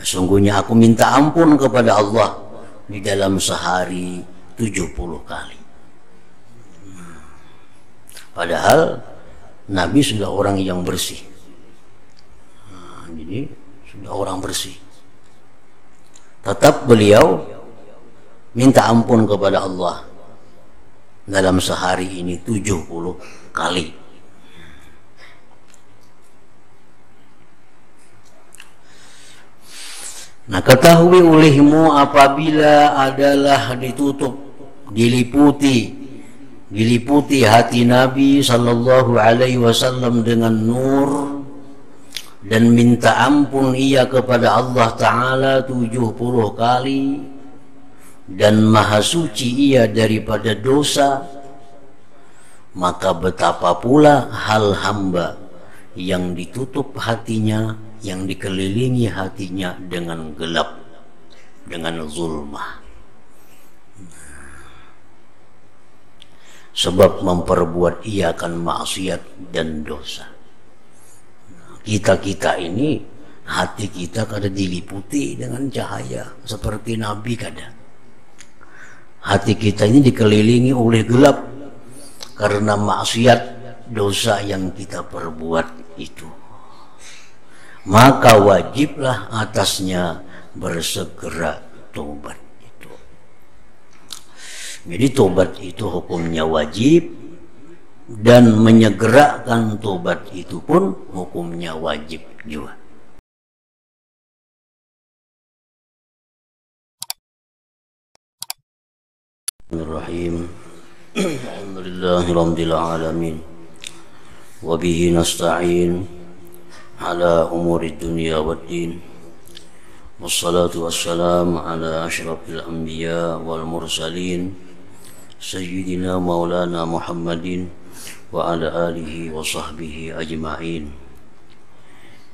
Sungguhnya aku minta ampun kepada Allah di dalam sehari 70 kali. Padahal Nabi sudah orang yang bersih. Jadi sudah orang bersih. Tetap beliau minta ampun kepada Allah dalam sehari ini 70 kali. Nah, ketahui olehmu apabila adalah ditutup, diliputi hati Nabi sallallahu alaihi wasallam dengan nur, dan minta ampun ia kepada Allah Ta'ala 70 kali, dan maha suci ia daripada dosa, maka betapa pula hal hamba yang ditutup hatinya, yang dikelilingi hatinya dengan gelap, dengan zulmah, sebab memperbuat ia akan maksiat dan dosa. Kita ini hati kita kadang diliputi dengan cahaya seperti Nabi kadang. Hati kita ini dikelilingi oleh gelap karena maksiat dosa yang kita perbuat itu. Maka wajiblah atasnya bersegera tobat itu. Jadi tobat itu hukumnya wajib, dan menyegerakan tobat itu pun hukumnya wajib juga. Bismillahirrahmanirrahim. Alhamdulillahirabbil alamin. Wa bihi nasta'in ala umuri dunya waddin. Wassalatu wassalamu ala asyrafil anbiya wal mursalin sayyidina maulana Muhammadin wa ala alihi wa sahbihi ajma'in.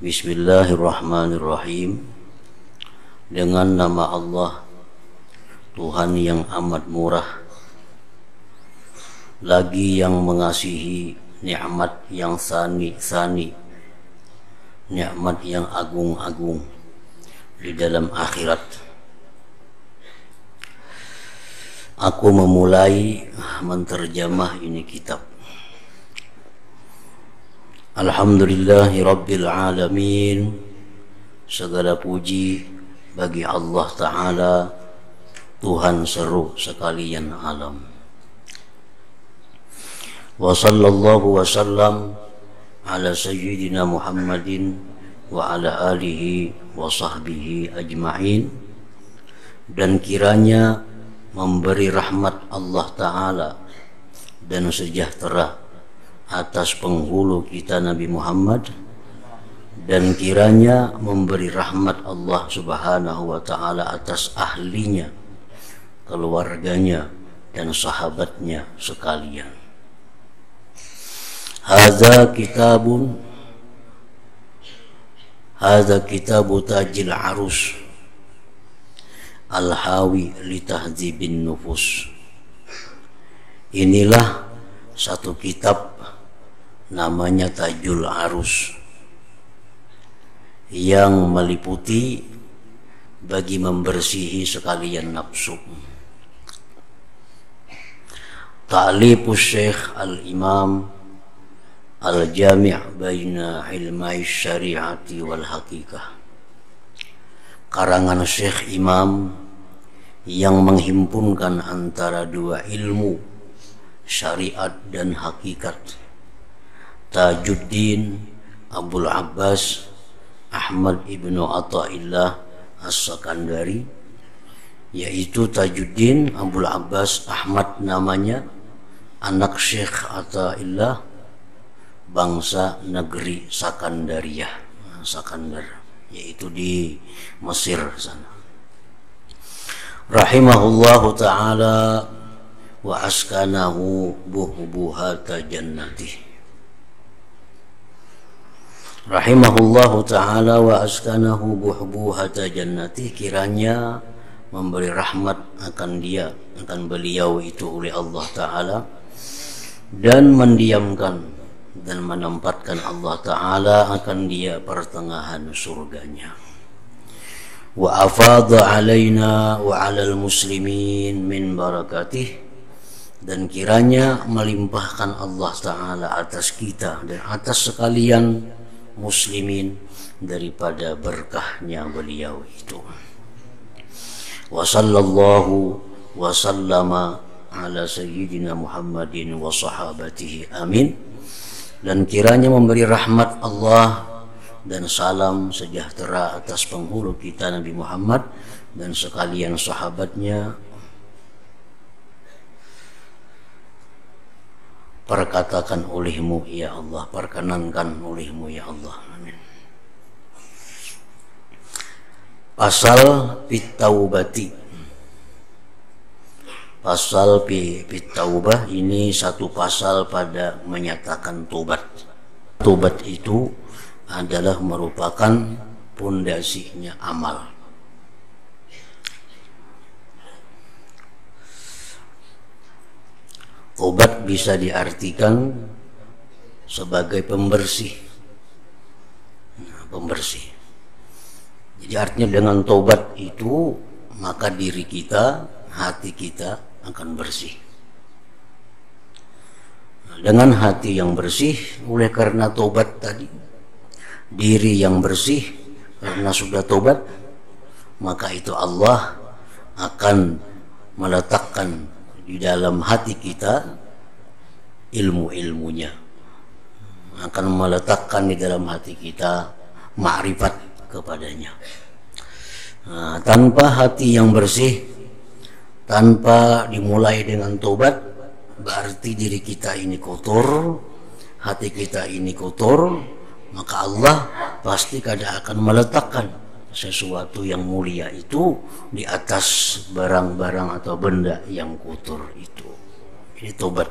Bismillahirrahmanirrahim. Dengan nama Allah, Tuhan yang amat murah, lagi yang mengasihi, nikmat yang sani-sani, nikmat yang agung-agung di dalam akhirat. Aku memulai menterjemah ini kitab. Alhamdulillahi Rabbil Alamin. Segala puji bagi Allah Ta'ala, Tuhan seru sekalian alam. Wa sallallahu wa sallam ala sayyidina Muhammadin wa ala alihi wa sahbihi ajma'in. Dan kiranya memberi rahmat Allah Ta'ala dan sejahtera atas penghulu kita Nabi Muhammad, dan kiranya memberi rahmat Allah Subhanahu wa Ta'ala atas ahlinya, keluarganya, dan sahabatnya sekalian. Hadza kitabu tajil arus al-hawi li tahdzibin nufus. Inilah satu kitab namanya Tajul Arus, yang meliputi bagi membersihi sekalian nafsu. Ta'lifus Syekh Al-Imam Al-Jami' baina ilmai syari'ati wal haqiqah. Karangan Syekh Imam yang menghimpunkan antara dua ilmu, syariat dan hakikat, Tajuddin Abul Abbas Ahmad ibnu Athaillah As-Sakandari, yaitu Tajuddin Abul Abbas Ahmad namanya, anak Syekh Athaillah, bangsa negeri Sakandariyah, Sakandar, yaitu di Mesir sana. Rahimahullahu ta'ala wa askanahu buhbuhata jannati. Rahimahullahu ta'ala wa askanahu buhbuhata jannati. Kiranya memberi rahmat akan dia, akan beliau itu oleh Allah Ta'ala, dan mendiamkan dan menempatkan Allah Ta'ala akan dia pertengahan surganya. wa afadha alaina wa alal muslimin min barakatih, dan kiranya melimpahkan Allah Ta'ala atas kita dan atas sekalian muslimin daripada berkahnya beliau itu. Wa sallallahu wa sallama ala sayyidina Muhammadin wa sahabatihi, amin. Dan kiranya memberi rahmat Allah dan salam sejahtera atas penghulu kita Nabi Muhammad dan sekalian sahabatnya. Perkatakan olehmu ya Allah, perkenankan olehmu ya Allah, amin. Pasal Fit-Taubati. Pasal Fit-Taubah ini satu pasal pada menyatakan tobat. Tobat itu adalah merupakan pondasinya amal. Tobat bisa diartikan sebagai pembersih. Pembersih. Jadi artinya dengan tobat itu maka diri kita, hati kita akan bersih. Dengan hati yang bersih oleh karena tobat tadi, diri yang bersih karena sudah tobat, maka itu Allah akan meletakkan di dalam hati kita ilmu-ilmunya, akan meletakkan di dalam hati kita ma'rifat kepadanya. Nah, tanpa hati yang bersih, tanpa dimulai dengan tobat, berarti diri kita ini kotor, hati kita ini kotor, maka Allah pasti kadang akan meletakkan sesuatu yang mulia itu di atas barang-barang atau benda yang kotor itu. Ini tobat.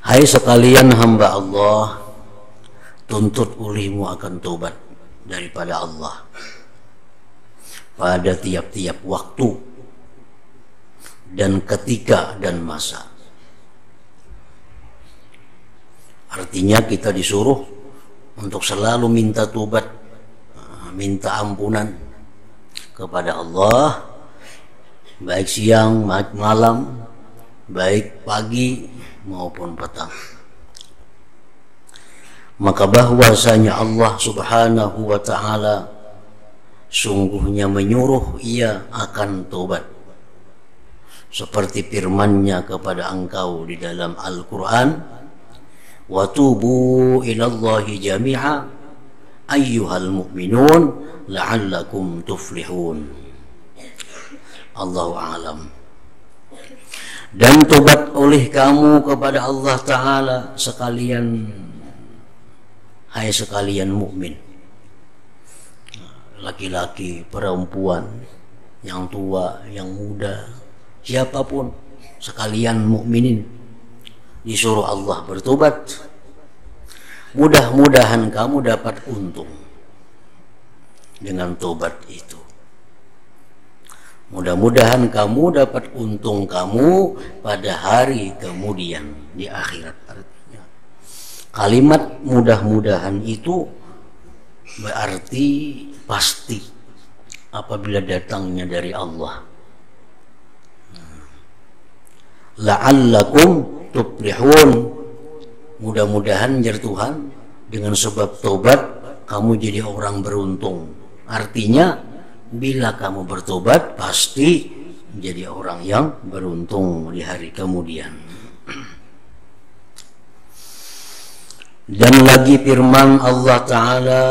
Hai sekalian hamba Allah, tuntut olehmu akan tobat daripada Allah pada tiap-tiap waktu dan ketika dan masa. Artinya kita disuruh untuk selalu minta tobat, minta ampunan kepada Allah, baik siang malam, baik pagi maupun petang. Maka bahwasanya Allah Subhanahu wa ta'ala sungguhnya menyuruh ia akan tobat, seperti firman-Nya kepada engkau di dalam Al-Quran, wa tubu ilallahi jami'a ayyuhal mu'minun la'allakum tuflihun. Allahu a'lam. Dan tobat oleh kamu kepada Allah Ta'ala sekalian, hai sekalian mukmin, laki-laki, perempuan, yang tua, yang muda, siapapun, sekalian mukminin disuruh Allah bertobat. Mudah-mudahan kamu dapat untung dengan tobat itu. Mudah-mudahan kamu dapat untung kamu pada hari kemudian di akhirat. Artinya kalimat mudah-mudahan itu berarti pasti apabila datangnya dari Allah. La'allakum tuflihun, mudah-mudahan jar Tuhan dengan sebab tobat kamu jadi orang beruntung. Artinya bila kamu bertobat pasti menjadi orang yang beruntung di hari kemudian. Dan lagi firman Allah Ta'ala,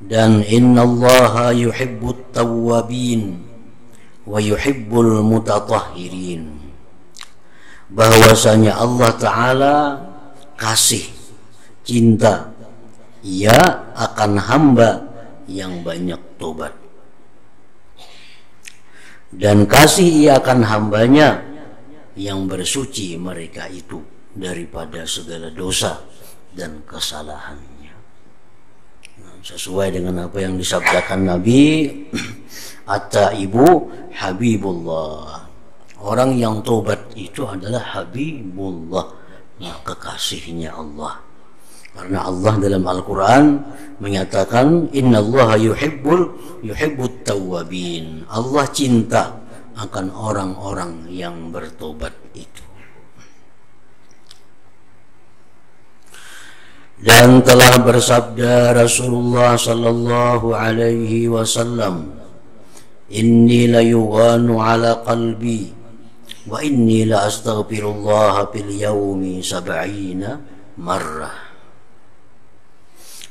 dan innallaha yuhibbut tawwabin wa yuhibbul mutatahhirin, bahwasanya Allah Ta'ala kasih, cinta ia akan hamba yang banyak tobat, dan kasih ia akan hambanya yang bersuci mereka itu daripada segala dosa dan kesalahannya. Sesuai dengan apa yang disabdakan Nabi, at-taibu habibullah Orang yang tobat itu adalah Habibullah, kekasihnya Allah. Karena Allah dalam Al-Quran menyatakan innallaha yuhibbut tawwabin. Allah cinta akan orang-orang yang bertobat itu. Dan telah bersabda Rasulullah sallallahu alaihi wasallam, inni la yughanu ala qalbi wa inni la astaghfirullah fil yaumi 70 marrah.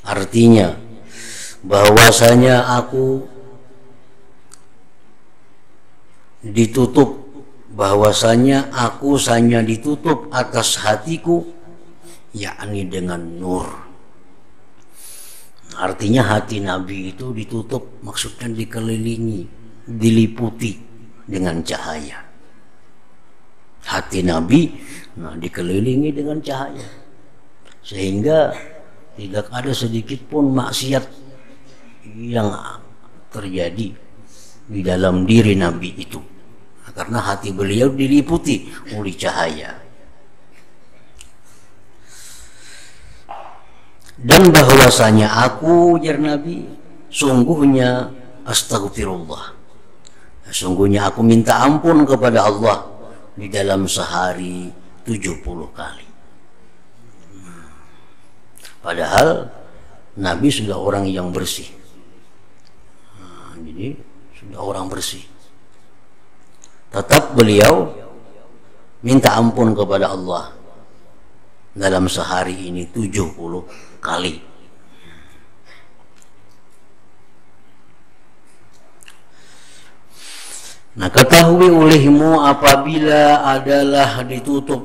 Artinya bahwasanya aku ditutup, bahwasanya aku hanya ditutup atas hatiku, yakni dengan nur. Artinya hati Nabi itu ditutup, maksudnya dikelilingi, diliputi dengan cahaya. Hati Nabi dikelilingi dengan cahaya, sehingga tidak ada sedikit pun maksiat yang terjadi di dalam diri Nabi itu, karena hati beliau diliputi oleh cahaya. Dan bahwasanya aku, ujar Nabi, sungguhnya astagfirullah, sungguhnya aku minta ampun kepada Allah di dalam sehari 70 kali. Padahal Nabi sudah orang yang bersih. Jadi sudah orang bersih, tetap beliau minta ampun kepada Allah dalam sehari ini 70 kali. Nah, ketahui olehmu apabila adalah ditutup,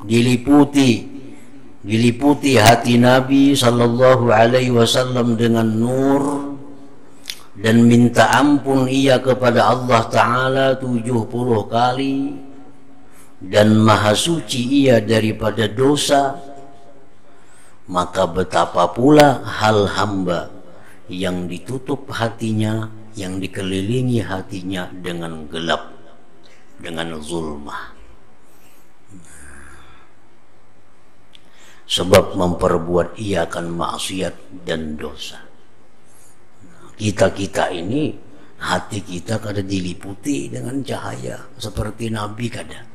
diliputi hati Nabi sallallahu alaihi wasallam dengan nur, dan minta ampun ia kepada Allah Ta'ala 70 kali, dan maha suci ia daripada dosa, maka betapa pula hal hamba yang ditutup hatinya, yang dikelilingi hatinya dengan gelap, dengan zulmah, sebab memperbuat ia akan maksiat dan dosa. Kita ini hati kita kadang diliputi dengan cahaya seperti Nabi kadang.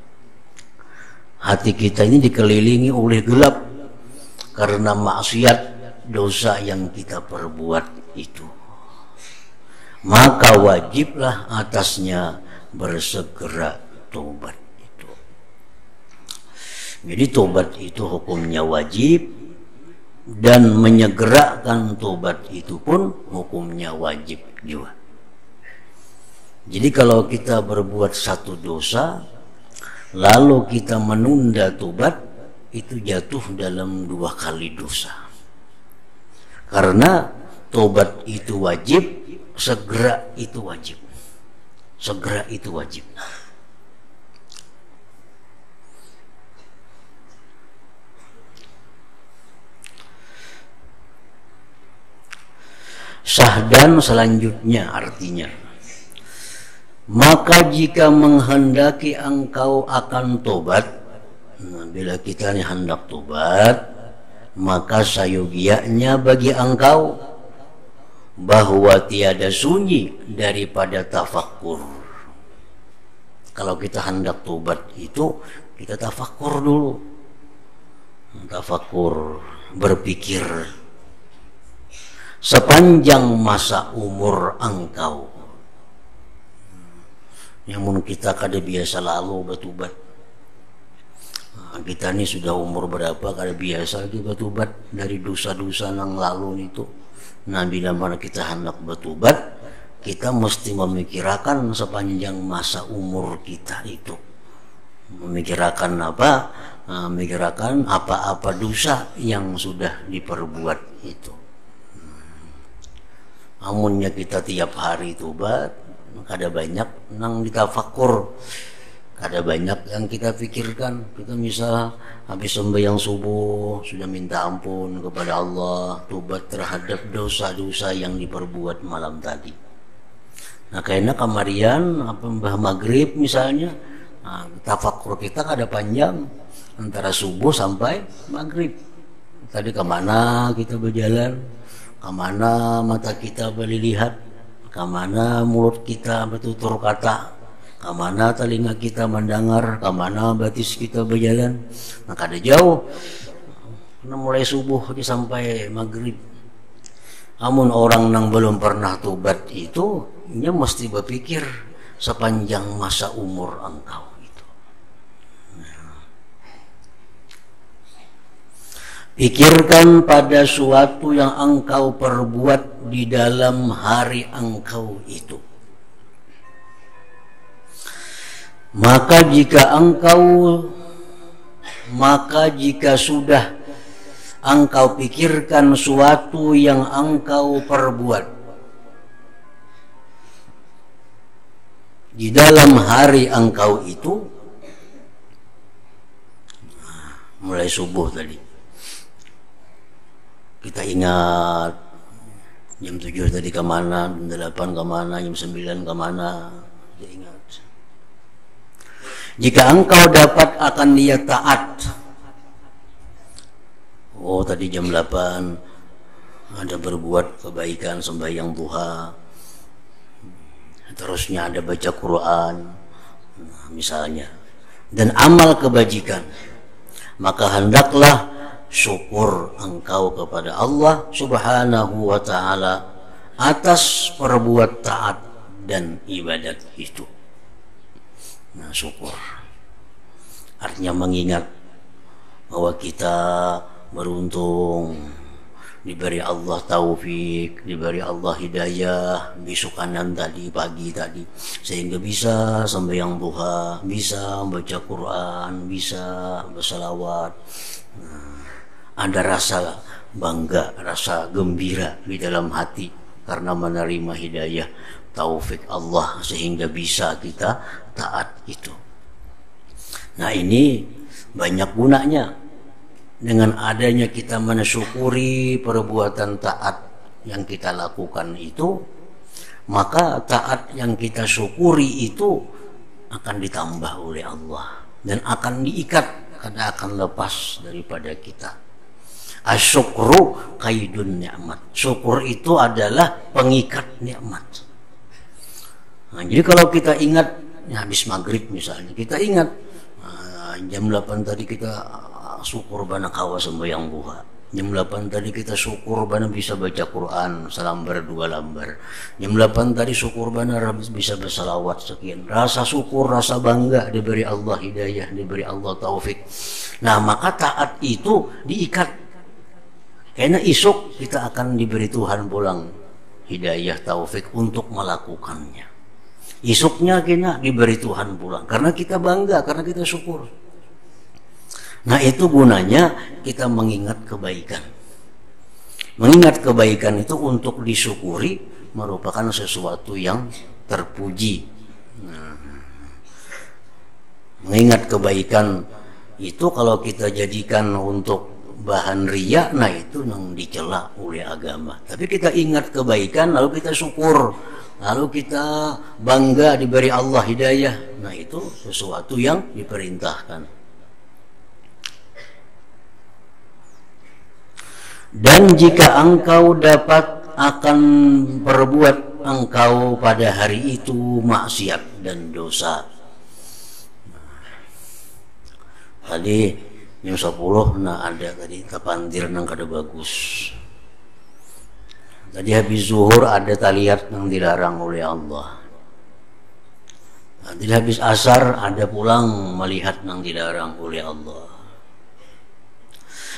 Hati kita ini dikelilingi oleh gelap karena maksiat dosa yang kita perbuat itu. Maka wajiblah atasnya bersegera tobat itu. Jadi tobat itu hukumnya wajib, dan menyegerakan tobat itu pun hukumnya wajib juga. Jadi kalau kita berbuat satu dosa lalu kita menunda tobat, itu jatuh dalam 2 kali dosa. Karena tobat itu wajib, segera itu wajib. Segera itu wajib. Sahdan selanjutnya artinya, maka jika menghendaki engkau akan tobat, bila kita ini hendak tobat, maka sayogianya bagi engkau bahwa tiada sunyi daripada tafakkur. Kalau kita hendak tobat itu kita tafakkur dulu, tafakkur, berpikir sepanjang masa umur engkau. Yang mungkin kita kada biasa lalu bertobat. Kita ini sudah umur berapa kada biasa lagi bertobat dari dosa-dosa yang lalu itu. Nah, bila mana kita hendak bertobat, kita mesti memikirkan sepanjang masa umur kita itu. Memikirkan apa? Memikirkan apa-apa dosa yang sudah diperbuat itu. Amunnya kita tiap hari tobat, kada banyak nang ditafakkur, kada banyak yang kita pikirkan. Kita misal habis sembahyang subuh sudah minta ampun kepada Allah, tobat terhadap dosa-dosa yang diperbuat malam tadi. Nah, kayaknya kamarian apa mbah maghrib misalnya Tafakur kita ada panjang antara subuh sampai maghrib. Tadi kemana kita berjalan, kemana mata kita melihat, kemana mulut kita bertutur kata, kemana telinga kita mendengar, kemana batis kita berjalan. Maka ada jauh, mulai subuh sampai maghrib. Namun orang yang belum pernah tobat itu, dia mesti berpikir sepanjang masa umur engkau itu. Pikirkan pada suatu yang engkau perbuat di dalam hari engkau itu. Maka jika sudah engkau pikirkan suatu yang engkau perbuat di dalam hari engkau itu, mulai subuh tadi kita ingat jam 7 tadi kemana, jam 8 kemana, jam 9 kemana, kita ingat. Jika engkau dapat akan dia taat, oh tadi jam 8 ada berbuat kebaikan, sembahyang duha, terusnya ada baca Quran misalnya, dan amal kebajikan, maka hendaklah syukur engkau kepada Allah Subhanahu wa ta'ala atas perbuat taat dan ibadat itu. Nah, syukur artinya mengingat bahwa kita beruntung diberi Allah taufik, diberi Allah hidayah besokanan tadi, pagi tadi, sehingga bisa sembahyang duha, bisa baca Quran, bisa bersalawat. Ada rasa bangga, rasa gembira di dalam hati karena menerima hidayah taufik Allah sehingga bisa kita taat itu. Nah, ini banyak gunanya. Dengan adanya kita mensyukuri perbuatan taat yang kita lakukan itu, maka taat yang kita syukuri itu akan ditambah oleh Allah dan akan diikat karena akan lepas daripada kita. Asyukru kaidun nikmat. Syukur itu adalah pengikat nikmat. Nah, jadi kalau kita ingat habis maghrib misalnya, kita ingat jam 8 tadi kita syukur bana kawa sembahyang duha. Jam 8 tadi kita syukur bana bisa baca Quran selambar 2 lembar. Jam 8 tadi syukur bana bisa bersalawat sekian. Rasa syukur, rasa bangga diberi Allah hidayah, diberi Allah taufik. Nah, maka taat itu diikat. Karena esok kita akan diberi Tuhan pulang hidayah taufik untuk melakukannya. Esoknya kita diberi Tuhan pulang karena kita bangga, karena kita syukur. Nah, itu gunanya kita mengingat kebaikan. Mengingat kebaikan itu untuk disyukuri merupakan sesuatu yang terpuji. Mengingat kebaikan itu kalau kita jadikan untuk bahan riya, nah itu yang dicela oleh agama. Tapi kita ingat kebaikan, lalu kita syukur, lalu kita bangga diberi Allah hidayah. Nah, itu sesuatu yang diperintahkan. Dan jika engkau dapat akan berbuat engkau pada hari itu maksiat dan dosa. Tadi jam 10 ada tadi tapandir nang kada bagus. Tadi habis zuhur ada taliat yang dilarang oleh Allah. Tadi habis asar ada pulang melihat yang dilarang oleh Allah.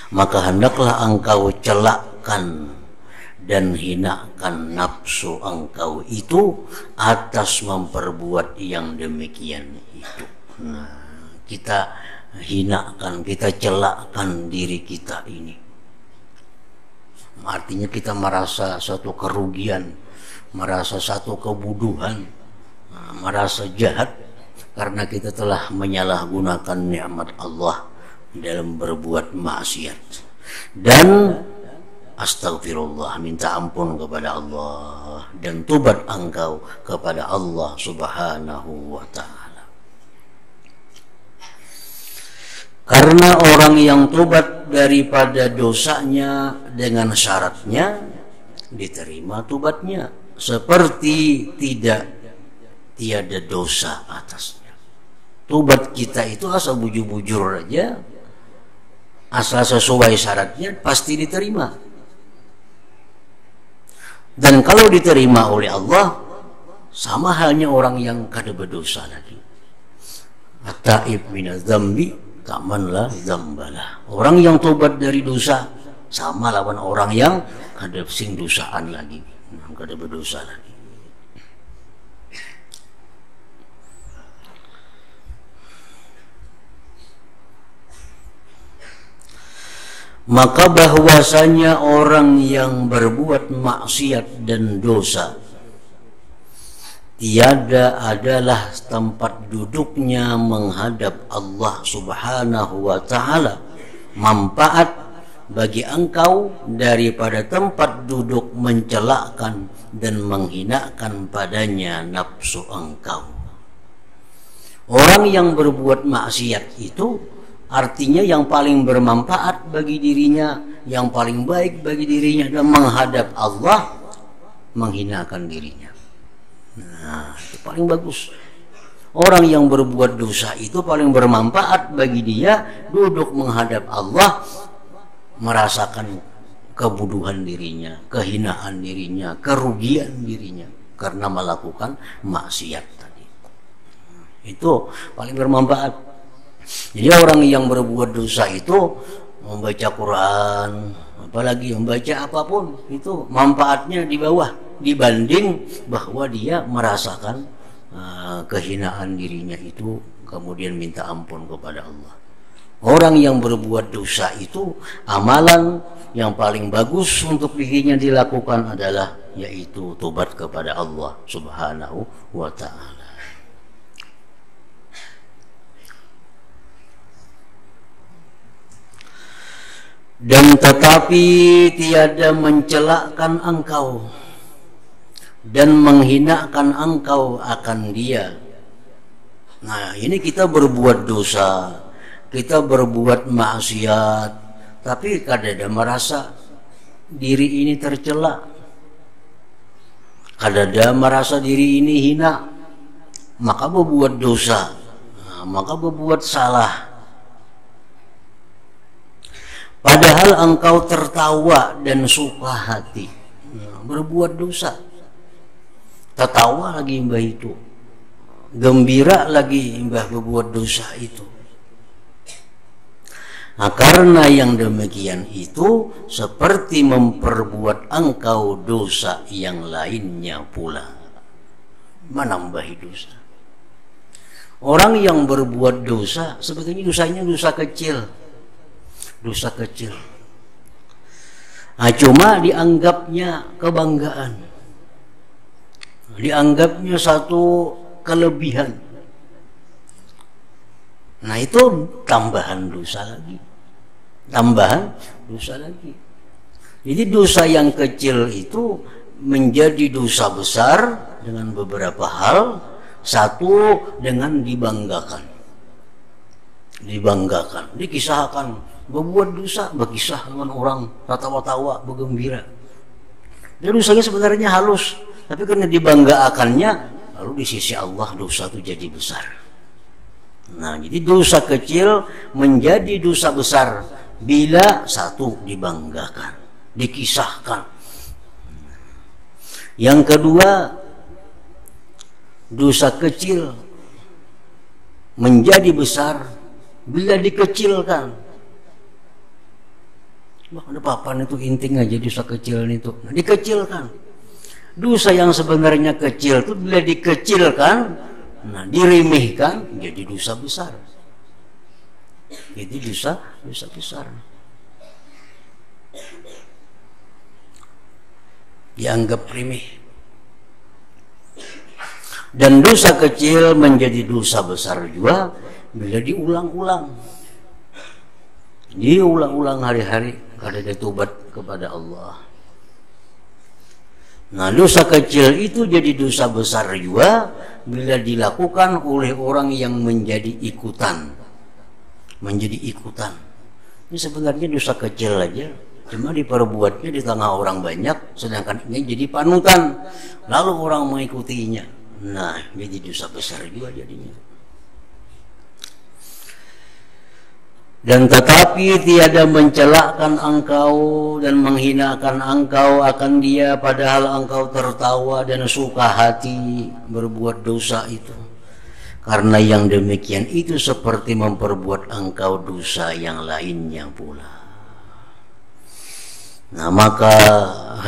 Maka hendaklah engkau celakkan dan hinakan nafsu engkau itu atas memperbuat yang demikian itu. Nah, kita hinakan, kita celakkan diri kita ini. Artinya kita merasa suatu kerugian, merasa satu kebuduhan, merasa jahat karena kita telah menyalahgunakan nikmat Allah dalam berbuat maksiat. Dan astagfirullah, minta ampun kepada Allah dan tobat engkau kepada Allah Subhanahu wa ta'ala. Karena orang yang tobat daripada dosanya dengan syaratnya, diterima tobatnya seperti tiada dosa atasnya. Tobat kita itu asal bujur-bujur aja, asal sesuai syaratnya pasti diterima. Dan kalau diterima oleh Allah, sama halnya orang yang kada berdosa lagi. At-taib minadz dzambi kaman la dzambalah. Orang yang tobat dari dosa sama lawan orang yang kada sing dosaan lagi, kada berdosa lagi. Maka bahwasanya orang yang berbuat maksiat dan dosa tiada adalah tempat duduknya menghadap Allah Subhanahu wa ta'ala manfaat bagi engkau daripada tempat duduk mencelakkan dan menghinakan padanya nafsu engkau. Orang yang berbuat maksiat itu artinya yang paling bermanfaat bagi dirinya, yang paling baik bagi dirinya dan menghadap Allah menghinakan dirinya. Nah, itu paling bagus. Orang yang berbuat dosa itu paling bermanfaat bagi dia duduk menghadap Allah, merasakan kebuduhan dirinya, kehinaan dirinya, kerugian dirinya karena melakukan maksiat tadi. Itu paling bermanfaat. Jadi orang yang berbuat dosa itu membaca Quran, apalagi membaca apapun, itu manfaatnya di bawah dibanding bahwa dia merasakan kehinaan dirinya itu kemudian minta ampun kepada Allah. Orang yang berbuat dosa itu amalan yang paling bagus untuk dirinya dilakukan adalah yaitu tobat kepada Allah Subhanahu wa ta'ala. Dan tetapi tiada mencelakkan engkau dan menghinakan engkau akan dia. Nah, ini kita berbuat dosa, kita berbuat maksiat, tapi kadang merasa diri ini tercela, kadang merasa diri ini hina, maka berbuat dosa, maka berbuat salah. Padahal engkau tertawa dan suka hati berbuat dosa, tertawa lagi mbah itu, gembira lagi mbah berbuat dosa itu. Nah, karena yang demikian itu seperti memperbuat engkau dosa yang lainnya pula, menambahi dosa. Orang yang berbuat dosa sebetulnya dosanya dosa kecil, dosa kecil. Nah, cuma dianggapnya kebanggaan, dianggapnya satu kelebihan. Nah, itu tambahan dosa lagi, tambahan dosa lagi. Jadi dosa yang kecil itu menjadi dosa besar dengan beberapa hal. Satu, dengan dibanggakan, dikisahkan berbuat dosa, berkisah dengan orang, tawa-tawa, bergembira. Dan dosanya sebenarnya halus, tapi karena dibanggakannya, lalu di sisi Allah dosa itu jadi besar. Nah, jadi dosa kecil menjadi dosa besar bila satu dibanggakan, dikisahkan. Yang kedua, dosa kecil menjadi besar bila dikecilkan. Wah, ada papan itu inting aja dosa kecil itu. Nah, dikecilkan. Dosa yang sebenarnya kecil itu bila dikecilkan, nah diremehkan, jadi dosa besar. Jadi dosa besar. Dianggap remeh. Dan dosa kecil menjadi dosa besar juga bila diulang-ulang. Diulang-ulang hari-hari kada ada tobat kepada Allah. Nah, dosa kecil itu jadi dosa besar juga bila dilakukan oleh orang yang menjadi ikutan. menjadi ikutan. Ini sebenarnya dosa kecil aja, cuma diperbuatnya di tengah orang banyak, sedangkan ini jadi panutan, lalu orang mengikutinya. Nah, jadi dosa besar juga jadinya. Dan tetapi tiada mencelakan engkau dan menghinakan engkau akan dia, padahal engkau tertawa dan suka hati berbuat dosa itu. Karena yang demikian itu seperti memperbuat engkau dosa yang lainnya pula. Nah, maka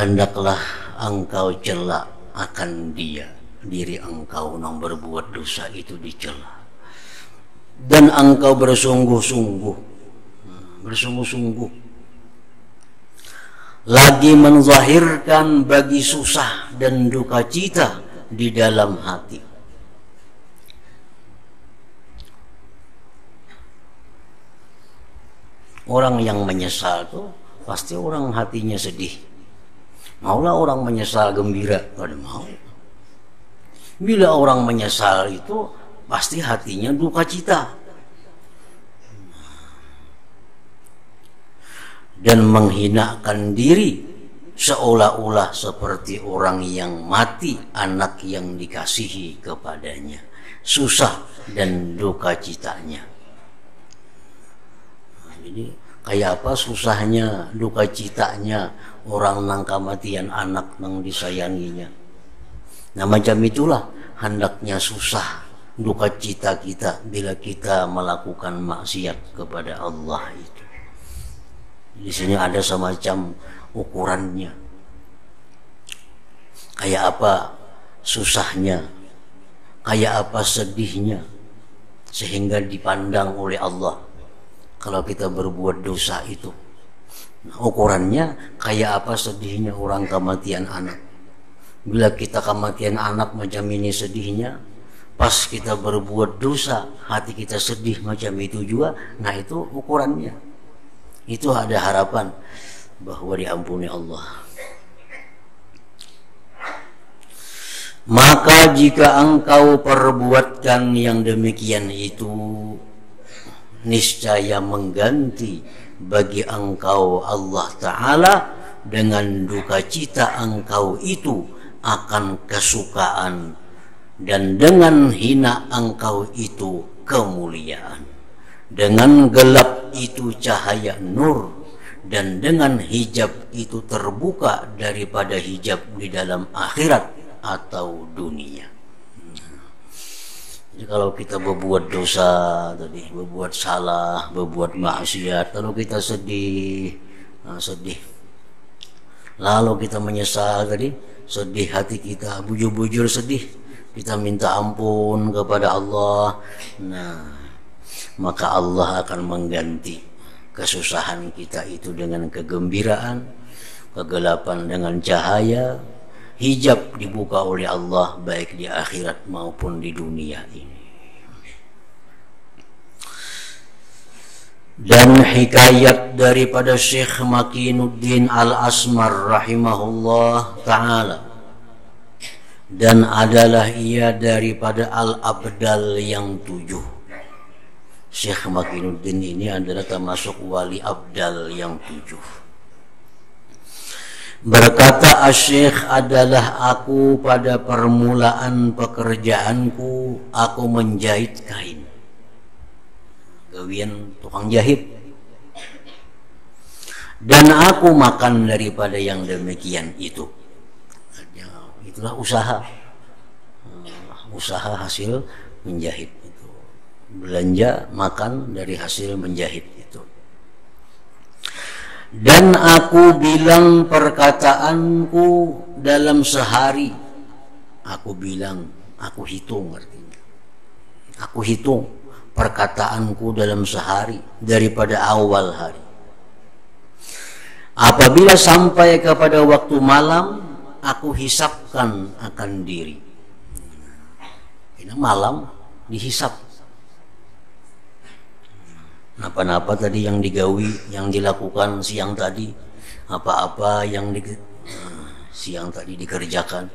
hendaklah engkau cela akan dia, diri engkau yang berbuat dosa itu dicela. Dan engkau bersungguh-sungguh lagi menzahirkan bagi susah dan duka cita di dalam hati. Orang yang menyesal tuh pasti orang hatinya sedih. Maulah orang menyesal gembira, kada mau. Bila orang menyesal itu pasti hatinya duka cita. Dan menghinakan diri seolah-olah seperti orang yang mati anak yang dikasihi kepadanya. Susah dan duka citanya. Jadi kayak apa susahnya, duka citanya orang nang kematian anak nang disayanginya. Nah, macam itulah hendaknya susah duka cita kita bila kita melakukan maksiat kepada Allah itu. Di sini ada semacam ukurannya. Kayak apa susahnya, kayak apa sedihnya, sehingga dipandang oleh Allah kalau kita berbuat dosa itu. Nah, ukurannya kayak apa sedihnya orang kematian anak. Bila kita kematian anak macam ini sedihnya, pas kita berbuat dosa hati kita sedih macam itu juga. Nah, itu ukurannya. Itu ada harapan bahwa diampuni Allah. Maka jika engkau perbuatkan yang demikian itu, niscaya mengganti bagi engkau Allah Ta'ala dengan duka cita engkau itu akan kesukaan, dan dengan hina engkau itu kemuliaan, dengan gelap itu cahaya nur, dan dengan hijab itu terbuka daripada hijab di dalam akhirat atau dunia. Jadi kalau kita berbuat dosa tadi, berbuat salah, berbuat maksiat, lalu kita sedih, lalu kita menyesal tadi, sedih hati kita, bujur-bujur sedih, kita minta ampun kepada Allah. Nah, maka Allah akan mengganti kesusahan kita itu dengan kegembiraan, kegelapan dengan cahaya. Hijab dibuka oleh Allah baik di akhirat maupun di dunia ini. Dan hikayat daripada Syekh Makinuddin Al-Asmar rahimahullah ta'ala, dan adalah ia daripada Al-Abdal yang 7. Syekh Makinuddin ini adalah termasuk wali Abdal yang 7. Berkata Asy-Syaikh, adalah aku pada permulaan pekerjaanku, aku menjahit kain. Gawian tukang jahit. Dan aku makan daripada yang demikian itu. Itulah usaha. Usaha hasil menjahit itu. Belanja, makan dari hasil menjahit itu. Dan aku bilang perkataanku dalam sehari. Aku bilang, aku hitung artinya. Aku hitung perkataanku dalam sehari daripada awal hari. Apabila sampai kepada waktu malam, aku hisapkan akan diri. Ini malam dihisap. Apa-apa tadi yang digawi, yang dilakukan siang tadi, apa-apa yang siang tadi dikerjakan,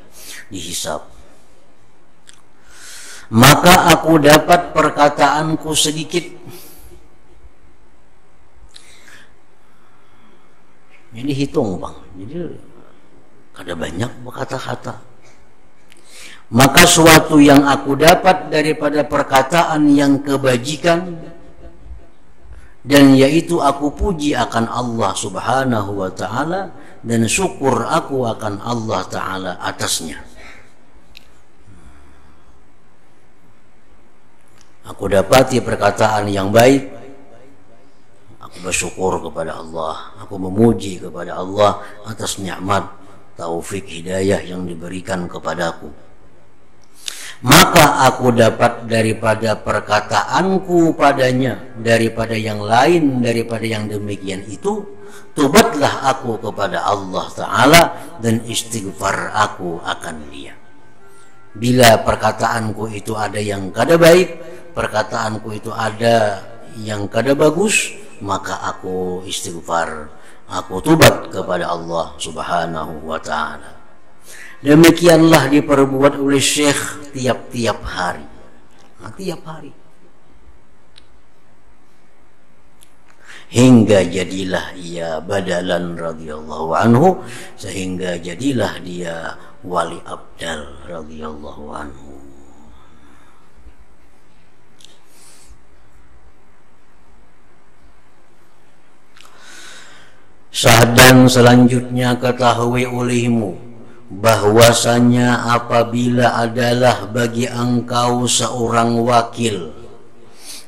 dihisap. Maka aku dapat perkataanku sedikit. Ini hitung bang, jadi ada banyak kata-kata. Maka suatu yang aku dapat daripada perkataan yang kebajikan, dan yaitu aku puji akan Allah subhanahu wa ta'ala, dan syukur aku akan Allah ta'ala atasnya. Aku dapati perkataan yang baik, aku bersyukur kepada Allah, aku memuji kepada Allah atas nikmat taufik hidayah yang diberikan kepadaku. Maka aku dapat daripada perkataanku padanya, daripada yang lain, daripada yang demikian itu, tobatlah aku kepada Allah Ta'ala dan istighfar aku akan Dia. Bila perkataanku itu ada yang kada baik, perkataanku itu ada yang kada bagus, maka aku istighfar, aku tobat kepada Allah Subhanahu wa Ta'ala. Demikianlah diperbuat oleh Syekh tiap-tiap hari. Tiap hari. Hingga jadilah ia badalan radhiyallahu anhu, sehingga jadilah dia wali abdal radhiyallahu anhu. Dan selanjutnya ketahui olehmu bahwasanya apabila adalah bagi engkau seorang wakil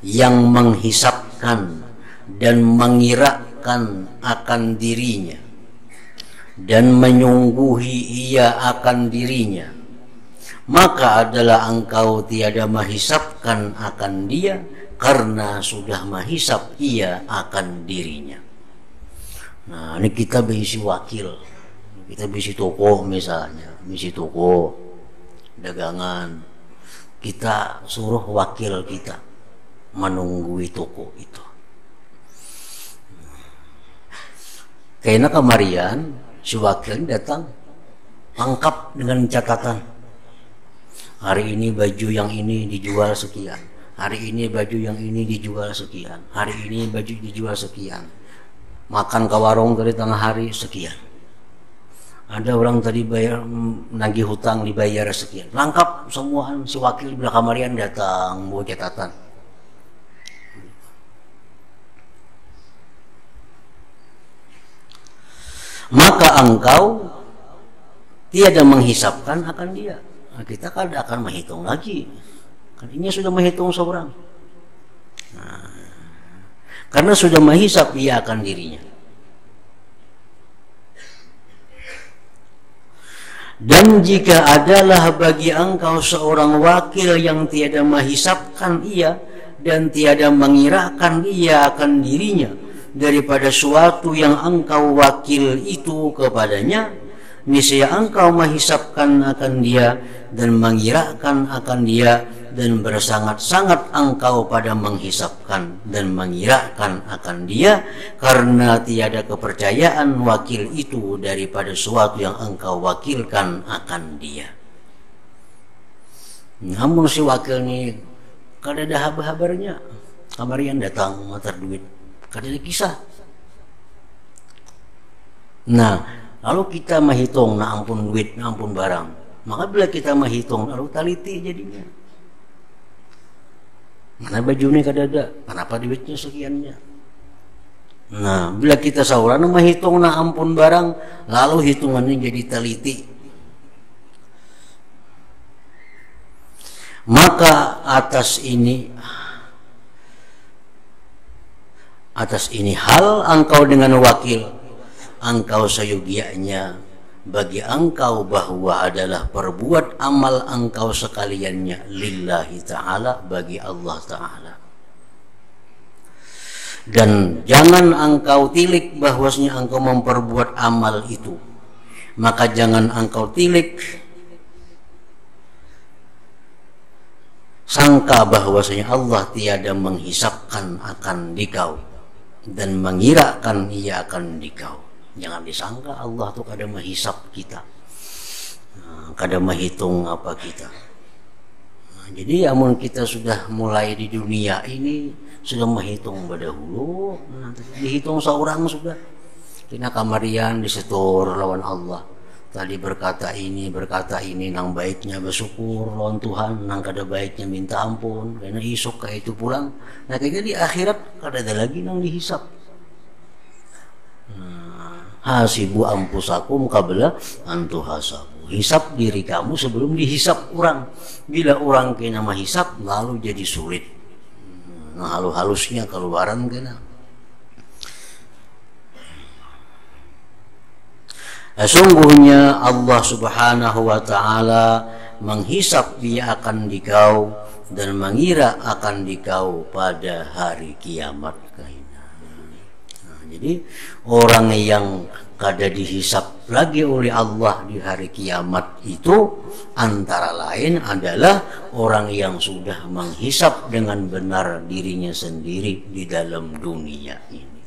yang menghisapkan dan mengirakan akan dirinya dan menyungguhi ia akan dirinya, maka adalah engkau tiada menghisapkan akan dia karena sudah menghisap ia akan dirinya. Nah, ini kita berisi wakil. Kita bisi toko misalnya, bisi toko dagangan, kita suruh wakil kita menunggui toko itu. Kayaknya kemarian si wakil datang lengkap dengan catatan. Hari ini baju yang ini dijual sekian, hari ini baju yang ini dijual sekian, hari ini baju dijual sekian, makan ke warung dari tengah hari sekian. Ada orang tadi bayar nagih hutang dibayar sekian, lengkap semua. Si wakil belakang kamarian datang bawa catatan. Maka engkau tiada menghisapkan akan dia. Nah, kita kan akan menghitung lagi. Kan ini sudah menghitung seorang. Nah, karena sudah menghisap ia akan dirinya. Dan jika adalah bagi engkau seorang wakil yang tiada menghisapkan ia dan tiada mengirakan ia akan dirinya daripada suatu yang engkau wakil itu kepadanya, niscaya engkau menghisapkan akan dia dan mengirakan akan dia, dan bersangat-sangat engkau pada menghisapkan dan mengirakan akan dia, karena tiada kepercayaan wakil itu daripada suatu yang engkau wakilkan akan dia. Namun si wakil ini kada ada habar-habarnya, kamarian datang matar duit, kada ada kisah. Nah, lalu kita menghitung, nah ampun duit, nah ampun barang. Maka bila kita menghitung, lalu taliti jadinya. Mana bajunya kada ada, kenapa duitnya sekiannya? Nah, bila kita saurana menghitung nah ampun barang, lalu hitungannya jadi teliti. Maka atas ini hal engkau dengan wakil, engkau sayugianya bagi engkau bahwa adalah perbuat amal engkau sekaliannya lillahi ta'ala, bagi Allah ta'ala. Dan jangan engkau tilik bahwasanya engkau memperbuat amal itu, maka jangan engkau tilik sangka bahwasanya Allah tiada menghisapkan akan dikau dan mengirakan ia akan dikau. Jangan disangka Allah tuh kada menghisap kita, kada menghitung apa kita. Jadi amun kita sudah mulai di dunia ini sudah menghitung pada hulu, dihitung seorang sudah. Kina kamarian disetur lawan Allah. Tadi berkata ini nang baiknya bersyukur lawan Tuhan, nang kada baiknya minta ampun, karena isuk kayak itu pulang. Nah kayaknya di akhirat kada ada lagi nang dihisap. Hasibu ampusakum qabla antu hasabu. Hisap diri kamu sebelum dihisap orang. Bila orang kena menghisap lalu jadi sulit. Nah halus-halusnya keluaran kena. Sungguhnya Allah Subhanahu wa Ta'ala menghisap dia akan dikau dan mengira akan dikau pada hari kiamat. Nah, jadi orang yang kada dihisap lagi oleh Allah di hari kiamat itu antara lain adalah orang yang sudah menghisap dengan benar dirinya sendiri di dalam dunia ini.